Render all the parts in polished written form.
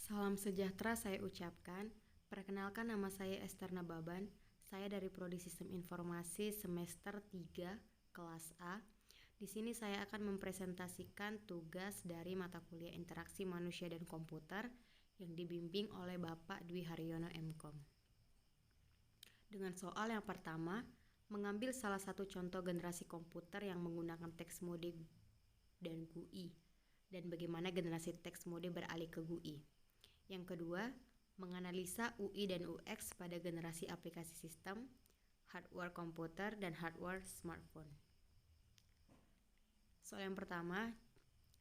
Salam sejahtera saya ucapkan. Perkenalkan, nama saya Esther Nababan. Saya dari Prodi Sistem Informasi semester 3 kelas A. Di sini saya akan mempresentasikan tugas dari mata kuliah Interaksi Manusia dan Komputer yang dibimbing oleh Bapak Dwi Haryono MKom. Dengan soal yang pertama, mengambil salah satu contoh generasi komputer yang menggunakan teks mode dan GUI, dan bagaimana generasi teks mode beralih ke GUI. Yang kedua, menganalisa UI dan UX pada generasi aplikasi sistem, hardware komputer, dan hardware smartphone. Soal yang pertama,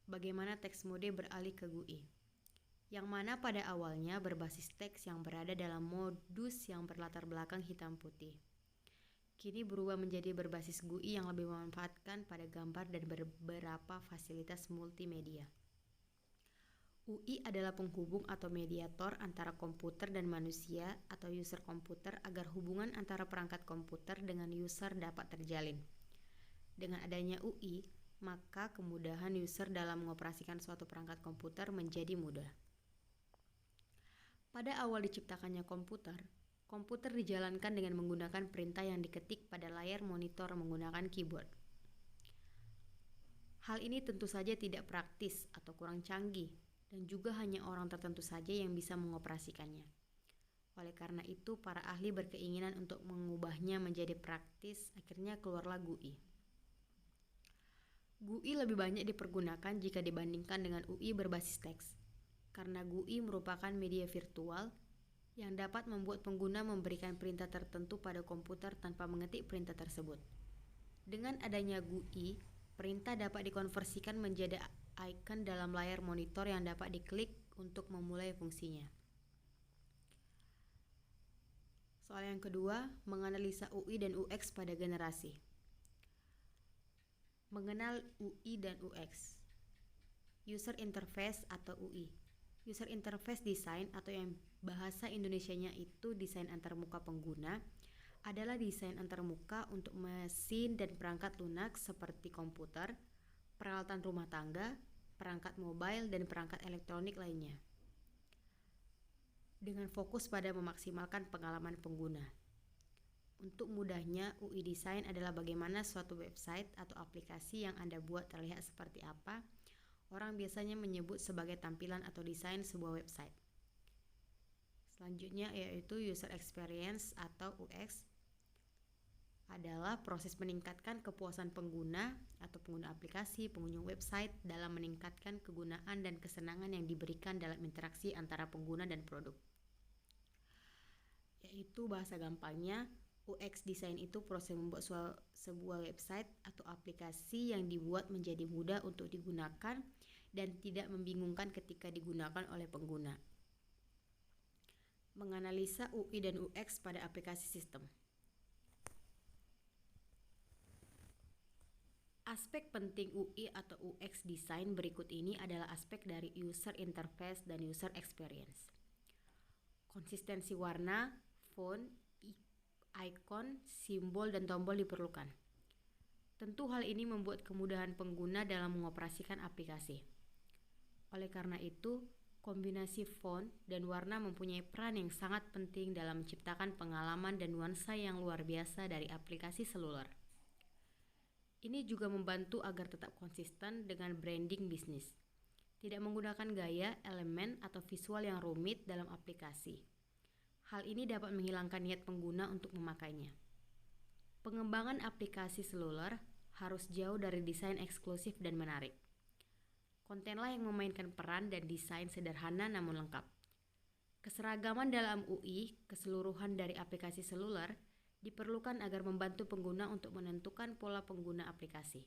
bagaimana teks mode beralih ke GUI, yang mana pada awalnya berbasis teks yang berada dalam modus yang berlatar belakang hitam putih. Kini berubah menjadi berbasis GUI yang lebih memanfaatkan pada gambar dan beberapa fasilitas multimedia. UI adalah penghubung atau mediator antara komputer dan manusia atau user komputer agar hubungan antara perangkat komputer dengan user dapat terjalin. Dengan adanya UI, maka kemudahan user dalam mengoperasikan suatu perangkat komputer menjadi mudah. Pada awal diciptakannya komputer dijalankan dengan menggunakan perintah yang diketik pada layar monitor menggunakan keyboard. Hal ini tentu saja tidak praktis atau kurang canggih, dan juga hanya orang tertentu saja yang bisa mengoperasikannya. Oleh karena itu, para ahli berkeinginan untuk mengubahnya menjadi praktis, akhirnya keluarlah GUI. GUI lebih banyak dipergunakan jika dibandingkan dengan UI berbasis teks, karena GUI merupakan media virtual yang dapat membuat pengguna memberikan perintah tertentu pada komputer tanpa mengetik perintah tersebut. Dengan adanya GUI, perintah dapat dikonversikan menjadi icon dalam layar monitor yang dapat diklik untuk memulai fungsinya. Soal yang kedua, menganalisa UI dan UX pada generasi. Mengenal UI dan UX. User Interface atau UI. User Interface Design atau yang bahasa Indonesianya itu desain antarmuka pengguna adalah desain antarmuka untuk mesin dan perangkat lunak seperti komputer, peralatan rumah tangga, perangkat mobile, dan perangkat elektronik lainnya, dengan fokus pada memaksimalkan pengalaman pengguna. Untuk mudahnya, UI design adalah bagaimana suatu website atau aplikasi yang Anda buat terlihat seperti apa. Orang biasanya menyebut sebagai tampilan atau desain sebuah website. Selanjutnya yaitu user experience atau UX adalah proses meningkatkan kepuasan pengguna atau pengguna aplikasi, pengunjung website dalam meningkatkan kegunaan dan kesenangan yang diberikan dalam interaksi antara pengguna dan produk. Yaitu bahasa gampangnya, UX design itu proses membuat sebuah website atau aplikasi yang dibuat menjadi mudah untuk digunakan dan tidak membingungkan ketika digunakan oleh pengguna. Menganalisa UI dan UX pada aplikasi sistem. Aspek penting UI atau UX design berikut ini adalah aspek dari user interface dan user experience. Konsistensi warna, font, icon, simbol, dan tombol diperlukan. Tentu hal ini membuat kemudahan pengguna dalam mengoperasikan aplikasi. Oleh karena itu, kombinasi font dan warna mempunyai peran yang sangat penting dalam menciptakan pengalaman dan nuansa yang luar biasa dari aplikasi seluler. Ini juga membantu agar tetap konsisten dengan branding bisnis. Tidak menggunakan gaya, elemen, atau visual yang rumit dalam aplikasi. Hal ini dapat menghilangkan niat pengguna untuk memakainya. Pengembangan aplikasi seluler harus jauh dari desain eksklusif dan menarik. Kontenlah yang memainkan peran dan desain sederhana namun lengkap. Keseragaman dalam UI, keseluruhan dari aplikasi seluler, diperlukan agar membantu pengguna untuk menentukan pola pengguna aplikasi,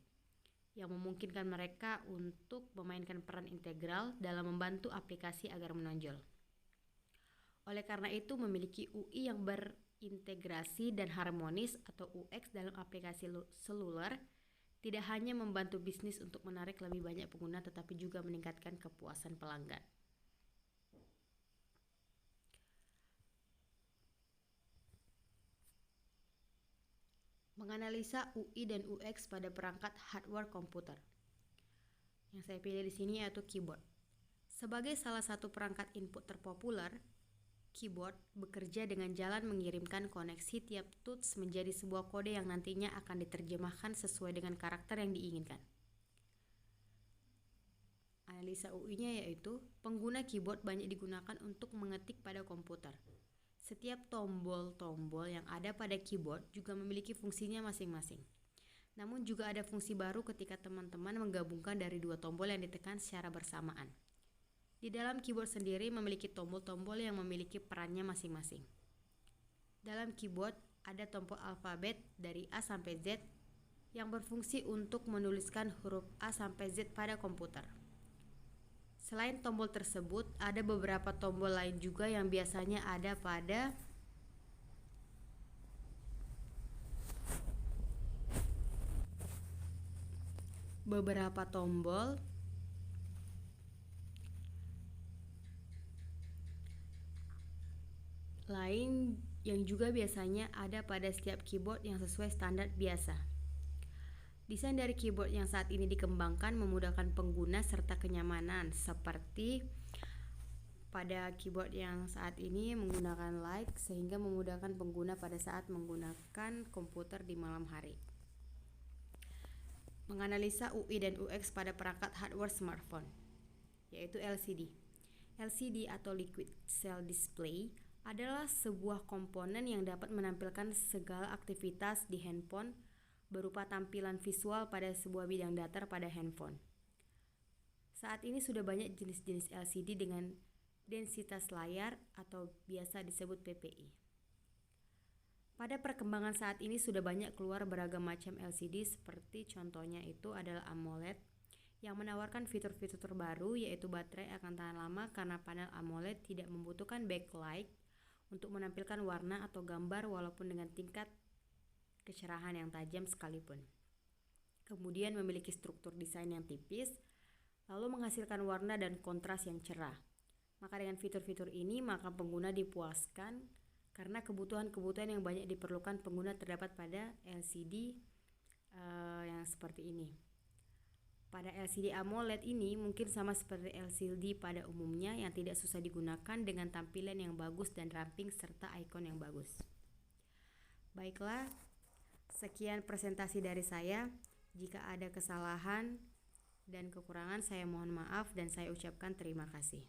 yang memungkinkan mereka untuk memainkan peran integral dalam membantu aplikasi agar menonjol. Oleh karena itu, memiliki UI yang berintegrasi dan harmonis atau UX dalam aplikasi seluler tidak hanya membantu bisnis untuk menarik lebih banyak pengguna, tetapi juga meningkatkan kepuasan pelanggan. Menganalisa UI dan UX pada perangkat hardware komputer. Yang saya pilih di sini yaitu keyboard. Sebagai salah satu perangkat input terpopuler, keyboard bekerja dengan jalan mengirimkan koneksi tiap tuts menjadi sebuah kode yang nantinya akan diterjemahkan sesuai dengan karakter yang diinginkan. Analisa UI-nya yaitu, pengguna keyboard banyak digunakan untuk mengetik pada komputer. Setiap tombol-tombol yang ada pada keyboard juga memiliki fungsinya masing-masing. Namun juga ada fungsi baru ketika teman-teman menggabungkan dari dua tombol yang ditekan secara bersamaan. Di dalam keyboard sendiri memiliki tombol-tombol yang memiliki perannya masing-masing. Dalam keyboard ada tombol alfabet dari A sampai Z yang berfungsi untuk menuliskan huruf A sampai Z pada komputer. Selain tombol tersebut, ada beberapa tombol lain juga yang biasanya ada pada setiap keyboard yang sesuai standar biasa. Desain dari keyboard yang saat ini dikembangkan memudahkan pengguna serta kenyamanan, seperti pada keyboard yang saat ini menggunakan light sehingga memudahkan pengguna pada saat menggunakan komputer di malam hari. Menganalisa UI dan UX pada perangkat hardware smartphone, yaitu LCD. LCD atau Liquid Cell Display adalah sebuah komponen yang dapat menampilkan segala aktivitas di handphone berupa tampilan visual pada sebuah bidang datar pada handphone. Saat ini sudah banyak jenis-jenis LCD dengan densitas layar atau biasa disebut PPI. Pada perkembangan saat ini sudah banyak keluar beragam macam LCD, seperti contohnya itu adalah AMOLED yang menawarkan fitur-fitur terbaru, yaitu baterai akan tahan lama karena panel AMOLED tidak membutuhkan backlight untuk menampilkan warna atau gambar walaupun dengan tingkat kecerahan yang tajam sekalipun. Kemudian memiliki struktur desain yang tipis, lalu menghasilkan warna dan kontras yang cerah. Maka dengan fitur-fitur ini, maka pengguna dipuaskan karena kebutuhan-kebutuhan yang banyak diperlukan pengguna terdapat pada LCD yang seperti ini. Pada LCD AMOLED ini mungkin sama seperti LCD pada umumnya yang tidak susah digunakan dengan tampilan yang bagus dan ramping serta ikon yang bagus. Baiklah, sekian presentasi dari saya. Jika ada kesalahan dan kekurangan, saya mohon maaf dan saya ucapkan terima kasih.